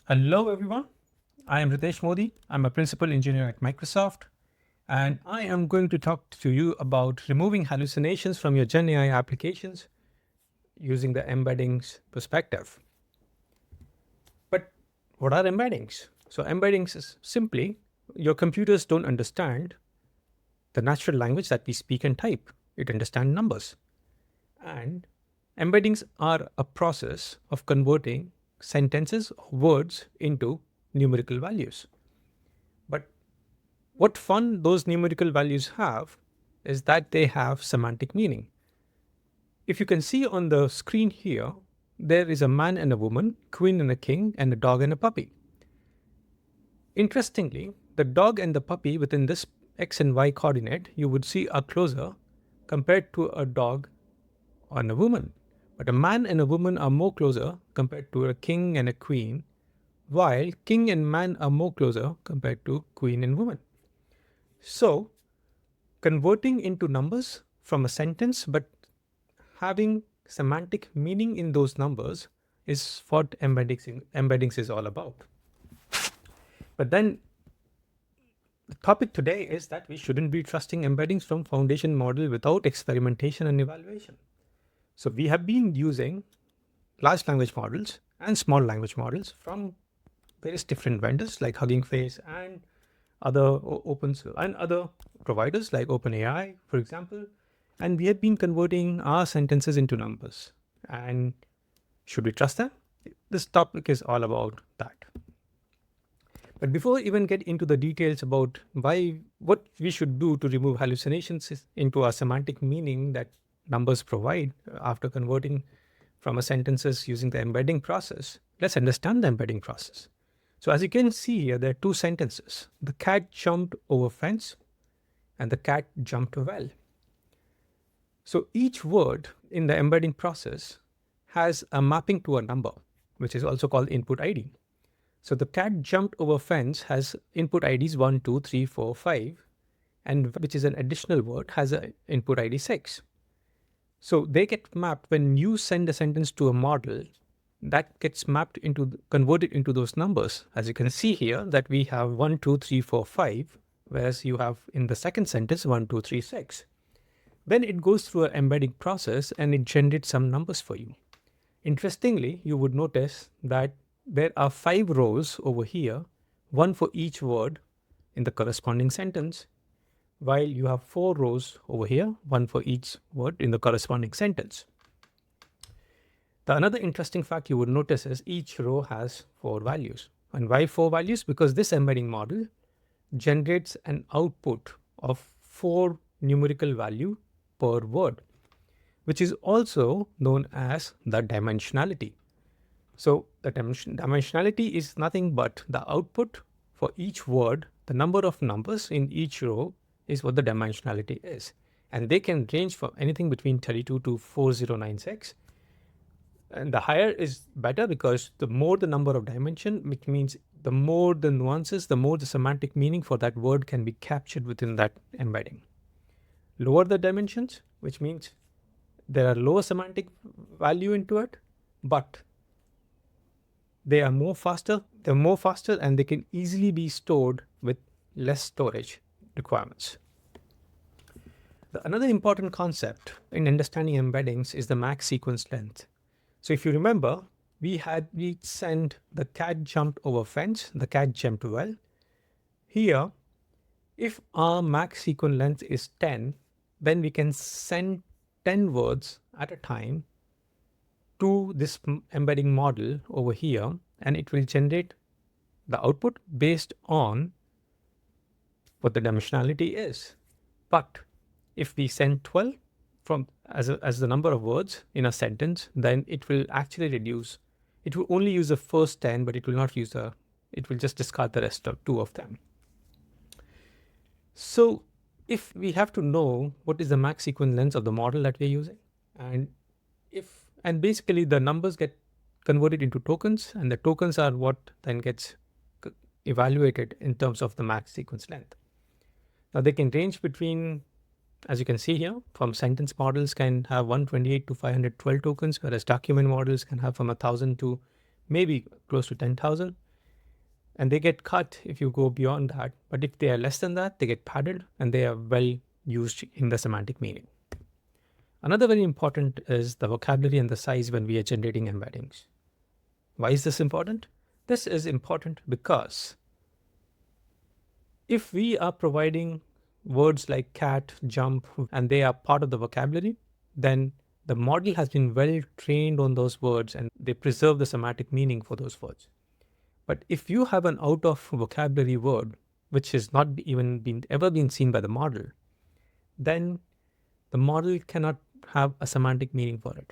Hello, everyone. I am Ritesh Modi. I'm a principal engineer at Microsoft, and I am going to talk to you about removing hallucinations from your Gen AI applications using the embeddings perspective. But what are embeddings? So, embeddings is simply your computers don't understand the natural language that we speak and type, it understands numbers. And embeddings are a process of converting sentences or words into numerical values. But what fun those numerical values have is that they have semantic meaning. If you can see on the screen here, there is a man and a woman, queen and a king, and a dog and a puppy. Interestingly, the dog and the puppy within this x and y coordinate you would see are closer compared to a dog and a woman. But a man and a woman are more closer compared to a king and a queen, while king and man are more closer compared to queen and woman. So, converting into numbers from a sentence but having semantic meaning in those numbers is what embeddings is all about. But then the topic today is that we shouldn't be trusting embeddings from foundation model without experimentation and evaluation. So we have been using large language models and small language models from various different vendors like Hugging Face and other providers like OpenAI, for example, and we have been converting our sentences into numbers. And should we trust them? This topic is all about that. But before we even get into the details about what we should do to remove hallucinations into our semantic meaning that numbers provide after converting from a sentences using the embedding process, let's understand the embedding process. So as you can see here, there are two sentences. The cat jumped over fence and the cat jumped well. So each word in the embedding process has a mapping to a number, which is also called input ID. So the cat jumped over fence has input IDs 1, 2, 3, 4, 5, and which is an additional word has an input ID 6. So they get mapped when you send a sentence to a model that gets mapped into converted into those numbers. As you can see here that we have 1, 2, 3, 4, 5, whereas you have in the second sentence 1, 2, 3, 6. Then it goes through an embedding process and it generates some numbers for you. Interestingly, you would notice that there are 5 rows over here, one for each word in the corresponding sentence, while you have 4 rows over here, one for each word in the corresponding sentence. The another interesting fact you would notice is each row has 4 values. And why 4 values? Because this embedding model generates an output of 4 numerical value per word, which is also known as the dimensionality. So the dimensionality is nothing but the output for each word. The number of numbers in each row is what the dimensionality is. And they can range from anything between 32 to 4096. And the higher is better because the more the number of dimension, which means the more the nuances, the more the semantic meaning for that word can be captured within that embedding. Lower the dimensions, which means there are lower semantic value into it, but they're more faster and they can easily be stored with less storage requirements. Another important concept in understanding embeddings is the max sequence length. So if you remember, we sent the cat jumped over fence, the cat jumped well. Here, if our max sequence length is 10, then we can send 10 words at a time to this embedding model over here, and it will generate the output based on what the dimensionality is. But if we send 12 from as the number of words in a sentence, then it will actually reduce. It will only use the first 10, but it will not use it will just discard the rest of 2 of them. So if we have to know what is the max sequence length of the model that we're using, and basically the numbers get converted into tokens, and the tokens are what then gets evaluated in terms of the max sequence length. Now they can range between, as you can see here, from sentence models can have 128 to 512 tokens, whereas document models can have from 1,000 to maybe close to 10,000. and they get cut if you go beyond that. But if they are less than that, they get padded and they are well used in the semantic meaning. Another very important is the vocabulary and the size when we are generating embeddings. Why is this important? This is important because if we are providing words like cat, jump, and they are part of the vocabulary, then the model has been well trained on those words and they preserve the semantic meaning for those words. But if you have an out of vocabulary word, which has not even ever been seen by the model, then the model cannot have a semantic meaning for it.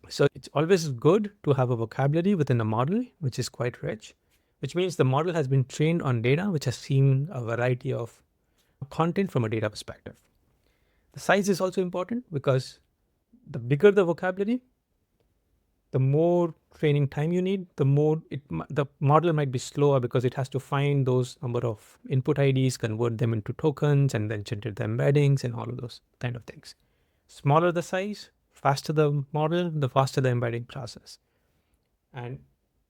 So it's always good to have a vocabulary within a model, which is quite rich, which means the model has been trained on data, which has seen a variety of content from a data perspective. The size is also important because the bigger the vocabulary, the more training time you need, the model might be slower because it has to find those number of input IDs, convert them into tokens, and then generate the embeddings and all of those kind of things. Smaller the size, faster the model, the faster the embedding process. And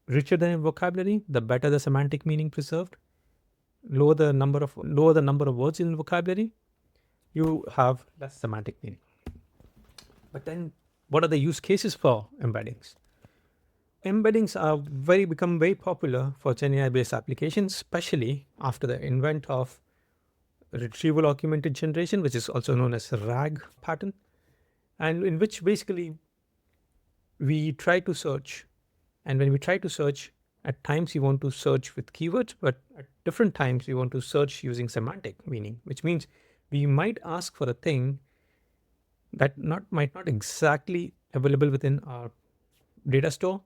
richer the vocabulary, the better the semantic meaning preserved. Lower the number of words in vocabulary, you have less semantic meaning. But then, what are the use cases for embeddings? Embeddings are become very popular for GenAI based applications, especially after the invent of retrieval augmented generation, which is also known as RAG pattern, and in which basically we try to search. And when we try to search, at times we want to search with keywords, but at different times we want to search using semantic meaning, which means we might ask for a thing that might not exactly available within our data store,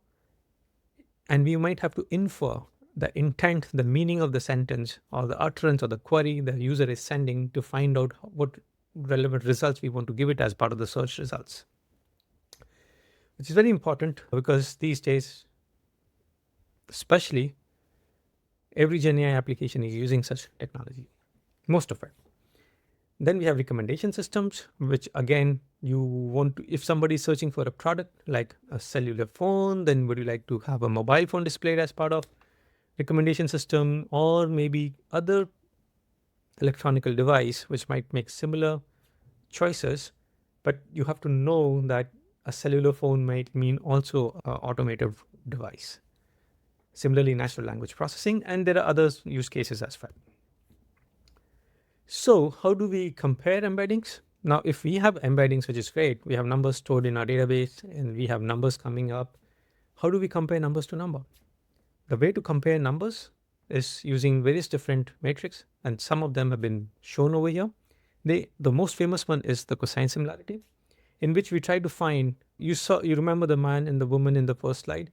and we might have to infer the intent, the meaning of the sentence or the utterance or the query the user is sending to find out what relevant results we want to give it as part of the search results, which is very important because these days, especially, every GenAI application is using such technology, most of it. Then we have recommendation systems, which again, you want to, if somebody is searching for a product like a cellular phone, then would you like to have a mobile phone displayed as part of recommendation system, or maybe other electronic device which might make similar choices, but you have to know that a cellular phone might mean also an automated device. Similarly, natural language processing, and there are other use cases as well. So how do we compare embeddings? Now, if we have embeddings, which is great, we have numbers stored in our database and we have numbers coming up. How do we compare numbers to number? The way to compare numbers is using various different metrics, and some of them have been shown over here. The most famous one is the cosine similarity, in which we try to find, you remember the man and the woman in the first slide?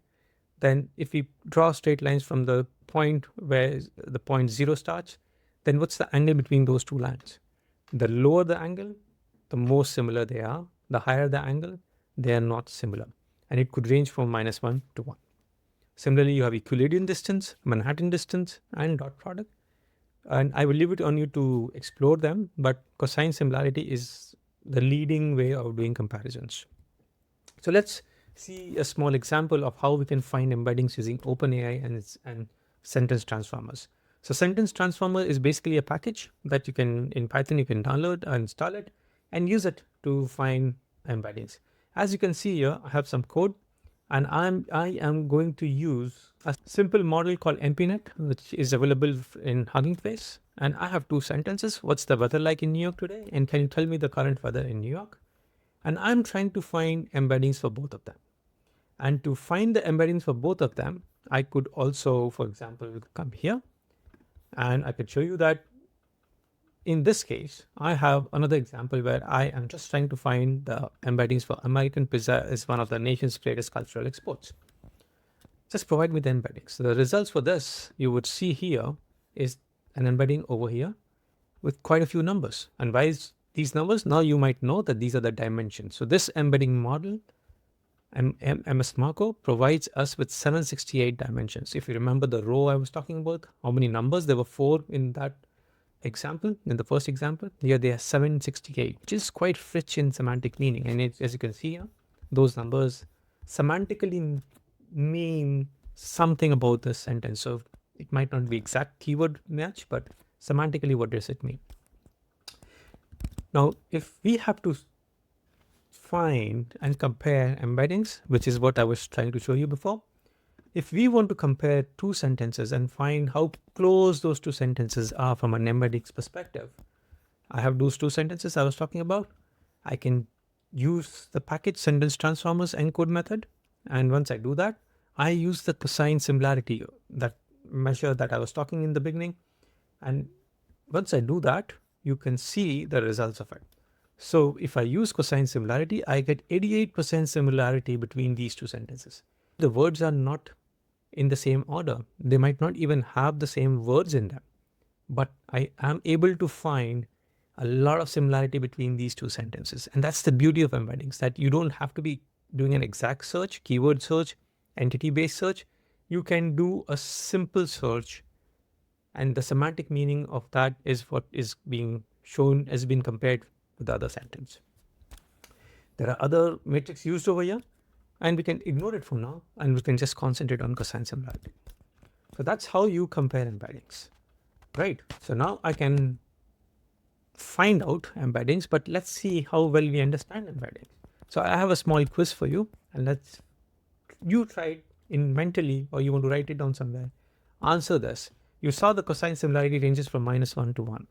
Then if we draw straight lines from the point where the point 0 starts, then what's the angle between those two lines? The lower the angle, the more similar they are. The higher the angle, they are not similar. And it could range from -1 to 1. Similarly, you have Euclidean distance, Manhattan distance, and dot product. And I will leave it on you to explore them, but cosine similarity is the leading way of doing comparisons. So let's see a small example of how we can find embeddings using OpenAI and sentence transformers. So sentence transformer is basically a package that you can, in Python, you can download and install it and use it to find embeddings. As you can see here, I have some code, and I am going to use a simple model called MPNet, which is available in Hugging Face. And I have two sentences. What's the weather like in New York today? And can you tell me the current weather in New York? And I'm trying to find embeddings for both of them. And to find the embeddings for both of them, I could also, for example, come here and I could show you that in this case, I have another example where I am just trying to find the embeddings for American pizza is one of the nation's greatest cultural exports. Just provide me the embeddings. So the results for this you would see here is an embedding over here with quite a few numbers. And why is these numbers? Now you might know that these are the dimensions. So this embedding model, MS Marco, provides us with 768 dimensions. If you remember the row I was talking about, how many numbers? There were 4 in that example, in the first example. Here they are 768, which is quite rich in semantic meaning. And as you can see here, those numbers semantically mean something about the sentence. So It might not be exact keyword match, but semantically, what does it mean? Now, if we have to find and compare embeddings, which is what I was trying to show you before, if we want to compare two sentences and find how close those two sentences are from an embeddings perspective, I have those two sentences I was talking about. I can use the package sentence transformers encode method. And once I do that, I use the cosine similarity, that measure that I was talking in the beginning. And once I do that, you can see the results of it. So if I use cosine similarity, I get 88% similarity between these two sentences. The words are not in the same order. They might not even have the same words in them, but I am able to find a lot of similarity between these two sentences. And that's the beauty of embeddings, that you don't have to be doing an exact search, keyword search, entity-based search. You can do a simple search, and the semantic meaning of that is what is being shown as being compared with the other sentence. There are other metrics used over here, and we can ignore it for now, and we can just concentrate on cosine similarity. So that's how you compare embeddings, right? So now I can find out embeddings, but let's see how well we understand embeddings. So I have a small quiz for you, and you try it in mentally, or you want to write it down somewhere. Answer this. You saw the cosine similarity ranges from -1 to 1.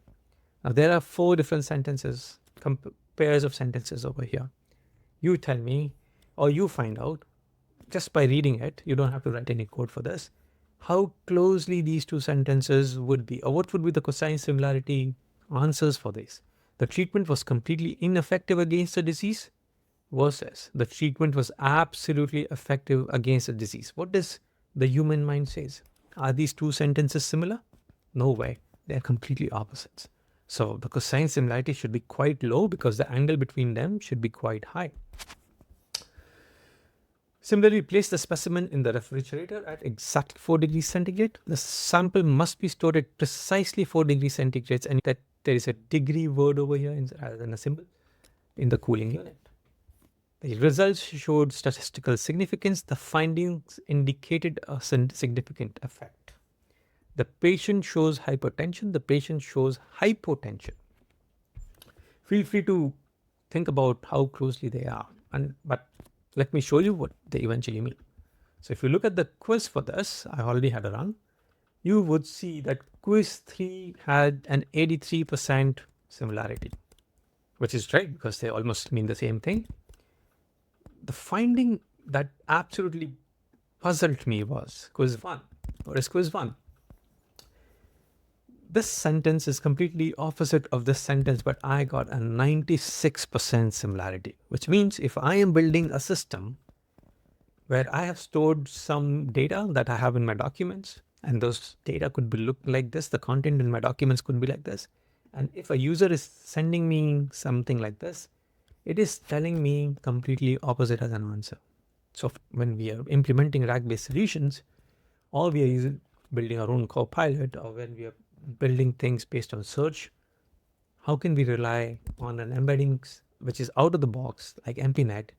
Now there are 4 different sentences, pairs of sentences over here. You tell me, or you find out just by reading it, you don't have to write any code for this, how closely these two sentences would be, or what would be the cosine similarity answers for this. The treatment was completely ineffective against the disease versus the treatment was absolutely effective against the disease. What does the human mind says? Are these two sentences similar? No way. They're completely opposites. So the cosine similarity should be quite low because the angle between them should be quite high. Similarly, place the specimen in the refrigerator at exactly 4 degrees centigrade. The sample must be stored at precisely 4 degrees centigrade, and that there is a degree word over here rather than a symbol in the cooling unit. The results showed statistical significance. The findings indicated a significant effect. The patient shows hypertension. The patient shows hypotension. Feel free to think about how closely they are, but let me show you what they eventually mean. So if you look at the quiz for this, I already had a run. You would see that quiz 3 had an 83% similarity, which is right because they almost mean the same thing. The finding that absolutely puzzled me was quiz 1. What is quiz 1? This sentence is completely opposite of this sentence, but I got a 96% similarity, which means if I am building a system where I have stored some data that I have in my documents, and those data could be look like this, the content in my documents could be like this, and if a user is sending me something like this, it is telling me completely opposite as an answer. So when we are implementing RAG-based solutions, or we are building our own copilot, or when we are building things based on search, how can we rely on an embedding which is out of the box like MPNet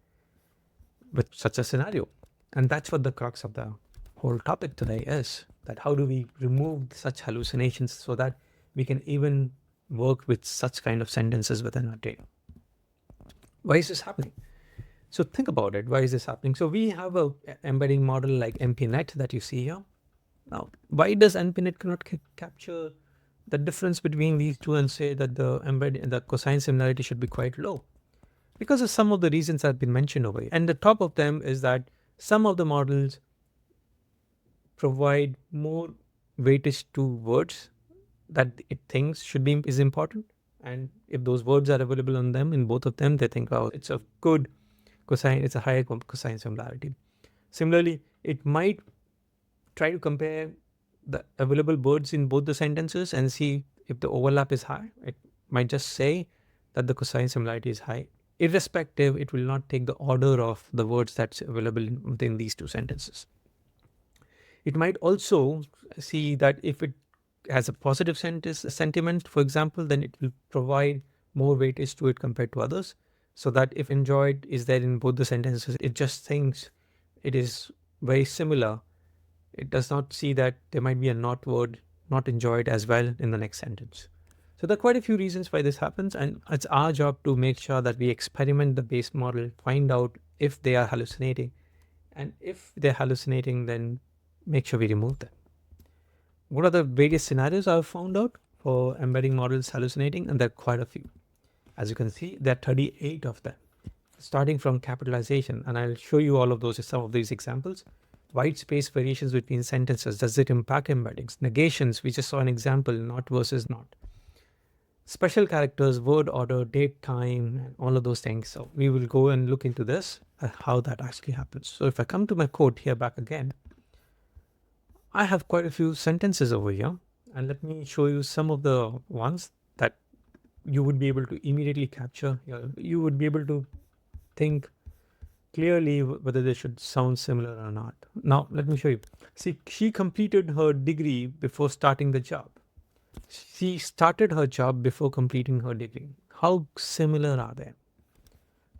with such a scenario? And that's what the crux of the whole topic today is, that how do we remove such hallucinations so that we can even work with such kind of sentences within our data. Why is this happening? So think about it. Why is this happening? So we have a embedding model like MPNet that you see here. Now, why does MPNet cannot capture the difference between these two and say that the cosine similarity should be quite low? Because of some of the reasons that have been mentioned over here. And the top of them is that some of the models provide more weightage to words that it thinks is important. And if those words are available on them, in both of them, they think, oh, it's a good cosine, it's a higher cosine similarity. Similarly, it might try to compare the available words in both the sentences and see if the overlap is high. It might just say that the cosine similarity is high. Irrespective, it will not take the order of the words that's available within these two sentences. It might also see that if it has a positive sentiment, for example, then it will provide more weightage to it compared to others. So that if enjoyed is there in both the sentences, it just thinks it is very similar it does not see that there might be a not word not enjoyed as well in the next sentence. So there are quite a few reasons why this happens, and it's our job to make sure that we experiment the base model, find out if they are hallucinating, and if they're hallucinating, then make sure we remove them. What are the various scenarios I've found out for embedding models hallucinating? And there are quite a few. As you can see, there are 38 of them, starting from capitalization. And I'll show you all of those, some of these examples. White space variations between sentences. Does it impact embeddings? Negations, we just saw an example, not versus not. Special characters, word order, date, time, and all of those things. So we will go and look into this, how that actually happens. So if I come to my code here back again, I have quite a few sentences over here, and let me show you some of the ones that you would be able to immediately capture. You would be able to think clearly whether they should sound similar or not. Now, let me show you. See, she completed her degree before starting the job. She started her job before completing her degree. How similar are they?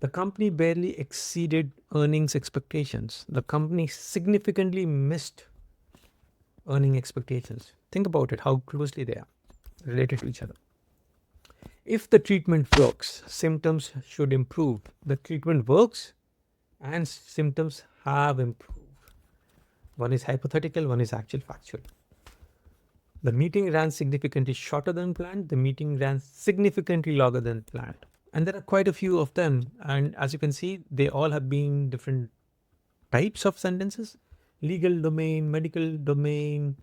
The company barely exceeded earnings expectations. The company significantly missed earning expectations. Think about it, how closely they are related to each other. If the treatment works, symptoms should improve. The treatment works and symptoms have improved. One is hypothetical, one is actual factual. The meeting ran significantly shorter than planned. The meeting ran significantly longer than planned. And there are quite a few of them. And as you can see, they all have been different types of sentences. Legal domain, medical domain,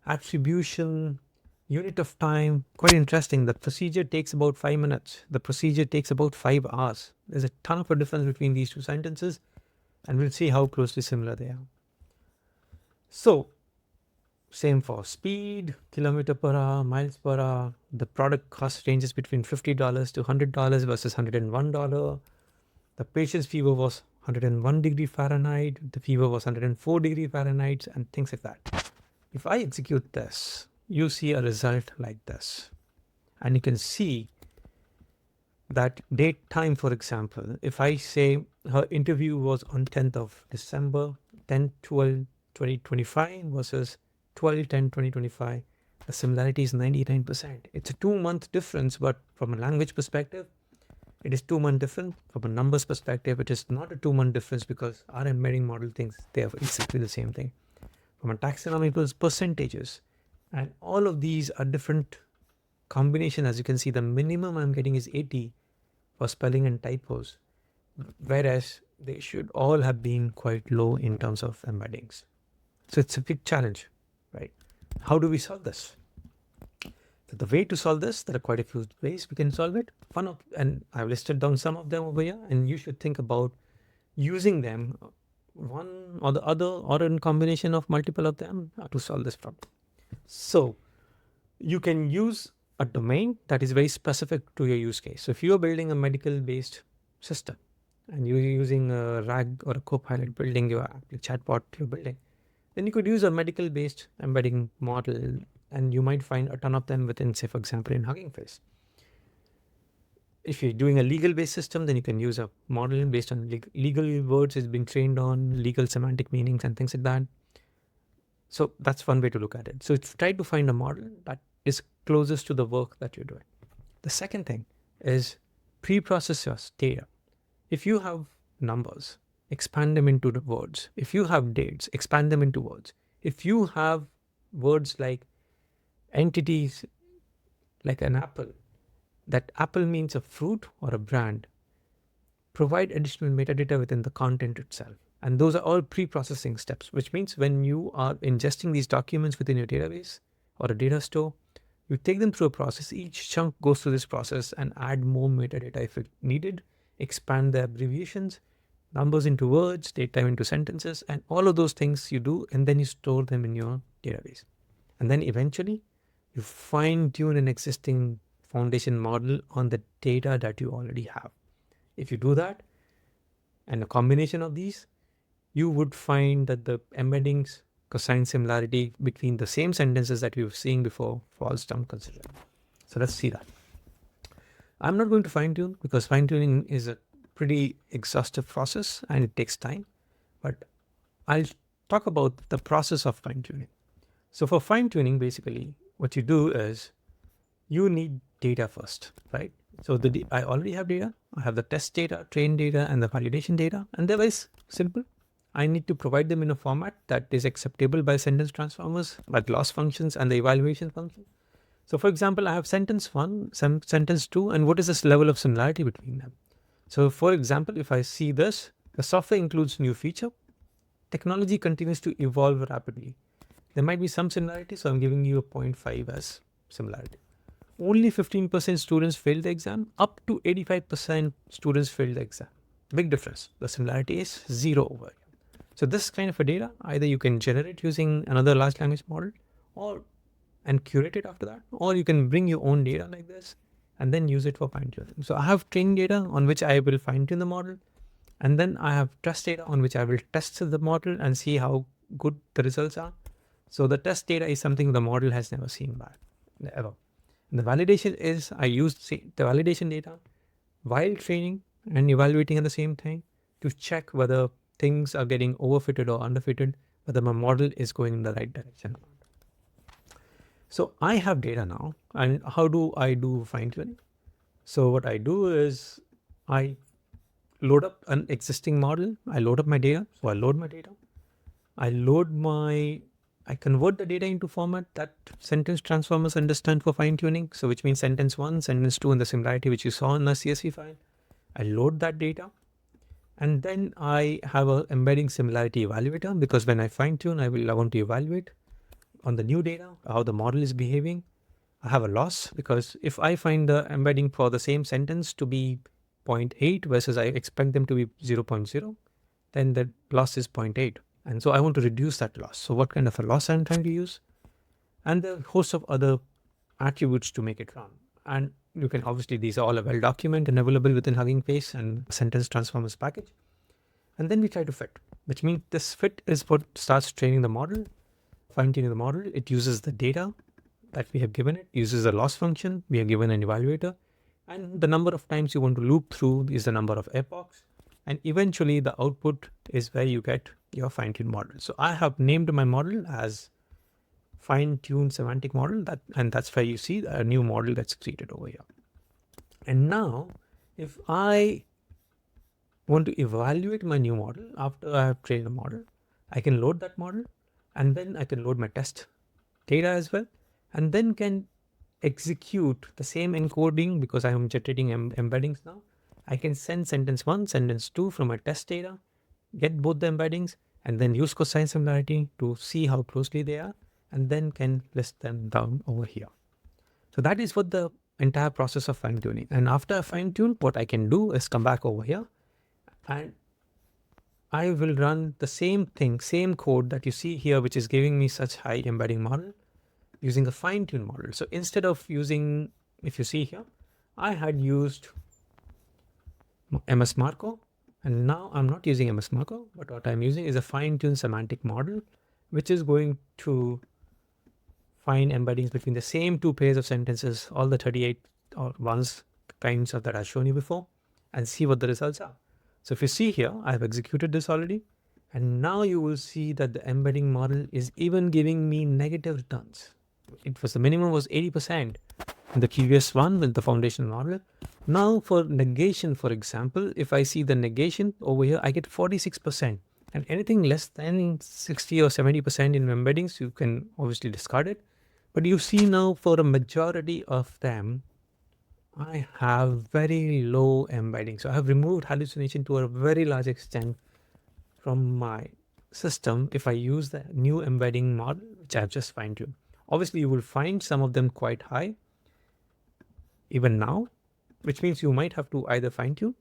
attribution, unit of time. Quite interesting. The procedure takes about 5 minutes. The procedure takes about 5 hours. There's a ton of a difference between these two sentences, and we'll see how closely similar they are. So, same for speed, kilometer per hour, miles per hour. The product cost ranges between $50 to $100 versus $101. The patient's fever was 101 degree Fahrenheit. The fever was 104 degree Fahrenheit, and things like that. If I execute this, you see a result like this. And you can see that date time, for example, if I say her interview was on 10th of December, 10/12/2025 versus 12/10/2025, the similarity is 99%. It's a 2-month difference, but from a language perspective, it is 2-month difference. From a numbers perspective, it is not a 2-month difference because our embedding model thinks they are exactly the same thing. From a taxonomy, it was percentages. And all of these are different combination. As you can see, the minimum I'm getting is 80 for spelling and typos, whereas they should all have been quite low in terms of embeddings. So it's a big challenge, right? How do we solve this? So the way to solve this, there are quite a few ways we can solve it. And I've listed down some of them over here, and you should think about using them, one or the other, or in combination of multiple of them, to solve this problem. So you can use a domain that is very specific to your use case. So if you're building a medical based system and you're using a RAG or a Copilot building your chatbot you're building, then you could use a medical based embedding model, and you might find a ton of them within, say, for example, in Hugging Face. If you're doing a legal based system, then you can use a model based on legal words it's been trained on, legal semantic meanings and things like that. So that's one way to look at it. So try to find a model that is closest to the work that you're doing. The second thing is pre-process your data. If you have numbers, expand them into the words. If you have dates, expand them into words. If you have words like entities, like an apple, that apple means a fruit or a brand, provide additional metadata within the content itself. And those are all pre-processing steps, which means when you are ingesting these documents within your database or a data store, you take them through a process. Each chunk goes through this process and add more metadata if it needed, expand the abbreviations, numbers into words, date time into sentences, and all of those things you do, and then you store them in your database. And then eventually you fine tune an existing foundation model on the data that you already have. If you do that, and a combination of these, you would find that the embeddings cosine similarity between the same sentences that we were seeing before falls down considerably. So let's see that. I'm not going to fine tune because fine tuning is a pretty exhaustive process and it takes time, but I'll talk about the process of fine tuning. So for fine tuning, basically, what you do is you need data first, right? So I already have data. I have the test data, train data, and the validation data, and they're very simple. I need to provide them in a format that is acceptable by sentence transformers, by loss functions, and the evaluation function. So, for example, I have sentence one, sentence two, and what is this level of similarity between them? So, for example, if I see this, the software includes new feature. Technology continues to evolve rapidly. There might be some similarity, so I'm giving you a 0.5 as similarity. Only 15% students failed the exam, up to 85% students failed the exam. Big difference. The similarity is zero over here. So this kind of a data, either you can generate using another large language model or and curate it after that, or you can bring your own data like this and then use it for fine tuning. So I have training data on which I will fine tune the model, and then I have test data on which I will test the model and see how good the results are. So the test data is something the model has never seen back, ever. And the validation is I used the validation data while training and evaluating at the same time to check whether things are getting overfitted or underfitted, whether my model is going in the right direction. So I have data now, and how do I do fine tuning? So what I do is I load up an existing model. I load up my data. So I load my data. I convert the data into format that sentence transformers understand for fine tuning. So which means sentence one, sentence two, and the similarity which you saw in the CSV file. I load that data. And then I have an embedding similarity evaluator, because when I fine tune, I want to evaluate on the new data how the model is behaving. I have a loss, because if I find the embedding for the same sentence to be 0.8 versus I expect them to be 0.0, then the loss is 0.8. And so I want to reduce that loss. So what kind of a loss I'm trying to use? And the host of other attributes to make it run. And you can obviously, these are all well documented and available within Hugging Face and sentence transformers package. And then we try to fit, which means this fit is what starts training the model, fine tuning the model. It uses the data that we have given it, uses a loss function. We have given an evaluator, and the number of times you want to loop through is the number of epochs. And eventually the output is where you get your fine-tuned model. So I have named my model as fine-tuned semantic model, and that's where you see a new model that's created over here. And now if I want to evaluate my new model after I have trained a model, I can load that model, and then I can load my test data as well, and then can execute the same encoding, because I am generating embeddings now. I can send sentence one, sentence two from my test data, get both the embeddings, and then use cosine similarity to see how closely they are, and then can list them down over here. So that is what the entire process of fine tuning. And after I fine tune, what I can do is come back over here, and I will run the same thing, same code that you see here, which is giving me such high embedding model, using a fine-tuned model. So instead of using, if you see here, I had used MS Marco, and now I'm not using MS Marco, but what I'm using is a fine-tuned semantic model, which is going to find embeddings between the same two pairs of sentences, all the 38 or ones kinds of that I've shown you before, and see what the results are. So if you see here, I've executed this already, and now you will see that the embedding model is even giving me negative returns. It was, the minimum was 80% in the previous one with the foundation model. Now for negation, for example, if I see the negation over here, I get 46%, and anything less than 60 or 70% in embeddings, you can obviously discard it. But you see now for a majority of them, I have very low embedding. So I have removed hallucination to a very large extent from my system if I use the new embedding model, which I've just fine-tuned. Obviously, you will find some of them quite high even now, which means you might have to either fine-tune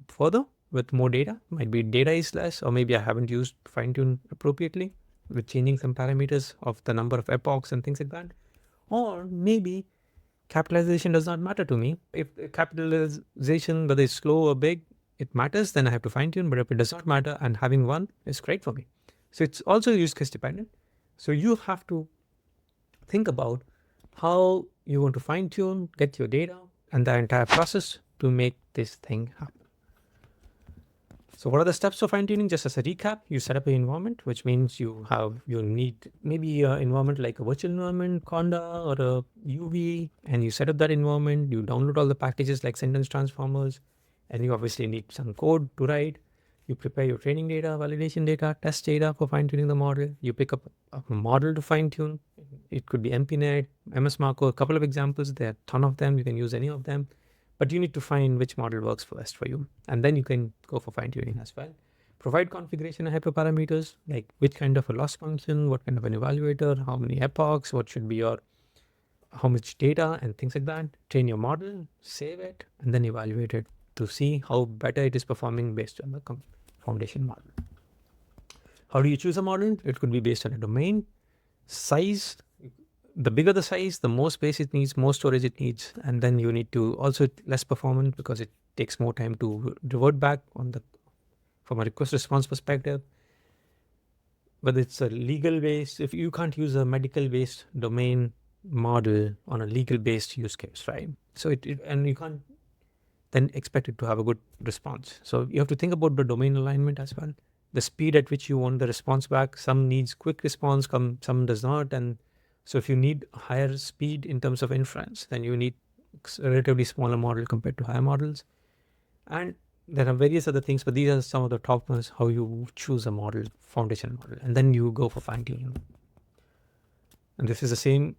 further with more data. Might be data is less, or maybe I haven't used fine-tune appropriately with changing some parameters of the number of epochs and things like that. Or maybe capitalization does not matter to me. If capitalization, whether it's slow or big, it matters, then I have to fine tune. But if it does not matter and having one is great for me. So it's also use case dependent. So you have to think about how you want to fine tune, get your data and the entire process to make this thing happen. So what are the steps for fine tuning? Just as a recap, you set up an environment, which means you need maybe an environment like a virtual environment, Conda or a UV, and you set up that environment. You download all the packages like sentence transformers, and you obviously need some code to write. You prepare your training data, validation data, test data for fine tuning the model. You pick up a model to fine tune. It could be MPNet, MS Marco, a couple of examples. There are a ton of them. You can use any of them. But you need to find which model works best for you. And then you can go for fine tuning as well. Provide configuration and hyperparameters, like which kind of a loss function, what kind of an evaluator, how many epochs, what should be your, how much data and things like that. Train your model, save it, and then evaluate it to see how better it is performing based on the foundation model. How do you choose a model? It could be based on a domain, size. The bigger the size, the more space it needs, more storage it needs, and then you need to also less performant because it takes more time to revert back on the from a request response perspective. Whether it's a legal based, if you can't use a medical based domain model on a legal based use case, right? So and you can't then expect it to have a good response. So you have to think about the domain alignment as well, the speed at which you want the response back. Some needs quick response, some does not, and so if you need higher speed in terms of inference, then you need a relatively smaller model compared to higher models. And there are various other things, but these are some of the top ones, how you choose a model, foundation model, and then you go for fine tuning. And this is the same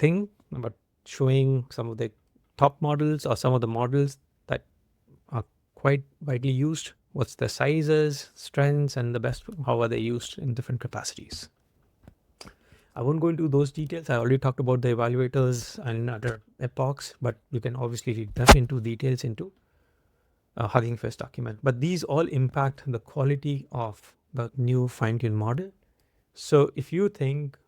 thing, but showing some of the top models or some of the models that are quite widely used. What's the sizes, strengths, and the best, how are they used in different capacities. I won't go into those details. I already talked about the evaluators and other epochs, but you can obviously delve into details into Hugging Face document. But these all impact the quality of the new fine-tuned model. So if you think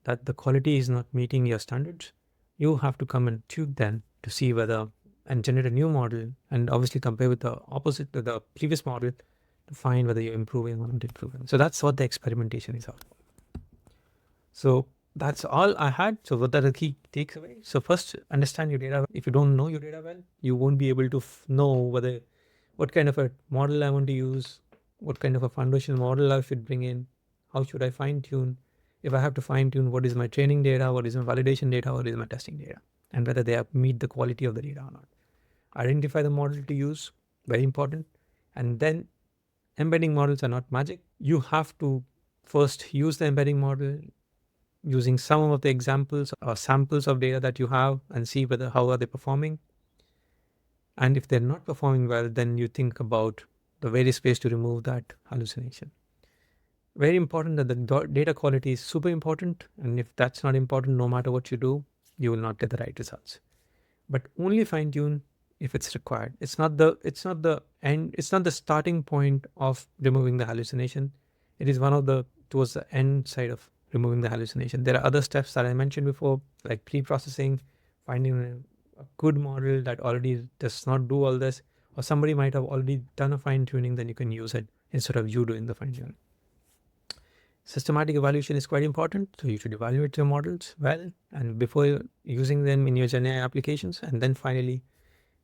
that the quality is not meeting your standards, you have to come and tune them to see whether, and generate a new model, and obviously compare with the opposite, the previous model, to find whether you're improving or not improving. So that's what the experimentation is about. So that's all I had. So what are the key takeaways? So first, understand your data. If you don't know your data well, you won't be able to know whether what kind of a model I want to use, what kind of a foundational model I should bring in, how should I fine tune. If I have to fine tune, what is my training data, what is my validation data, what is my testing data, and whether they meet the quality of the data or not. Identify the model to use, very important. And then embedding models are not magic. You have to first use the embedding model using some of the examples or samples of data that you have and see whether how are they performing. And if they're not performing well, then you think about the various ways to remove that hallucination. Very important that the data quality is super important. And if that's not important, no matter what you do, you will not get the right results. But only fine tune if it's required. It's not the end. It's not the starting point of removing the hallucination. It is one of the towards the end side of removing the hallucination. There are other steps that I mentioned before, like pre-processing, finding a good model that already does not do all this, or somebody might have already done a fine tuning, then you can use it instead of you doing the fine tuning. Systematic evaluation is quite important. So you should evaluate your models well and before using them in your GenAI applications. And then finally,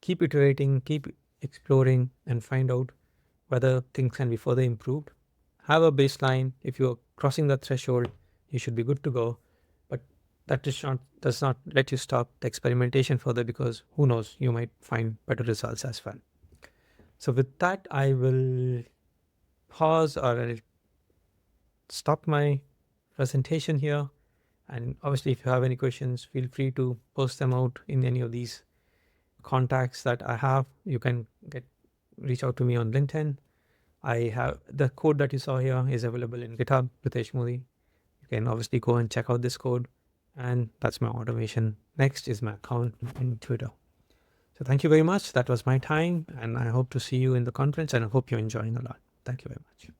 keep iterating, keep exploring, and find out whether things can be further improved. Have a baseline. If you're crossing that threshold, you should be good to go. But that does not let you stop the experimentation further, because who knows, you might find better results as well. So with that, I will pause, or I'll stop my presentation here. And obviously, if you have any questions, feel free to post them out in any of these contacts that I have. You can reach out to me on LinkedIn. I have the code that you saw here is available in GitHub, Ritesh Modi. You can obviously go and check out this code, and that's my automation. Next is my account in Twitter. So thank you very much. That was my time, and I hope to see you in the conference, and I hope you're enjoying a lot. Thank you very much.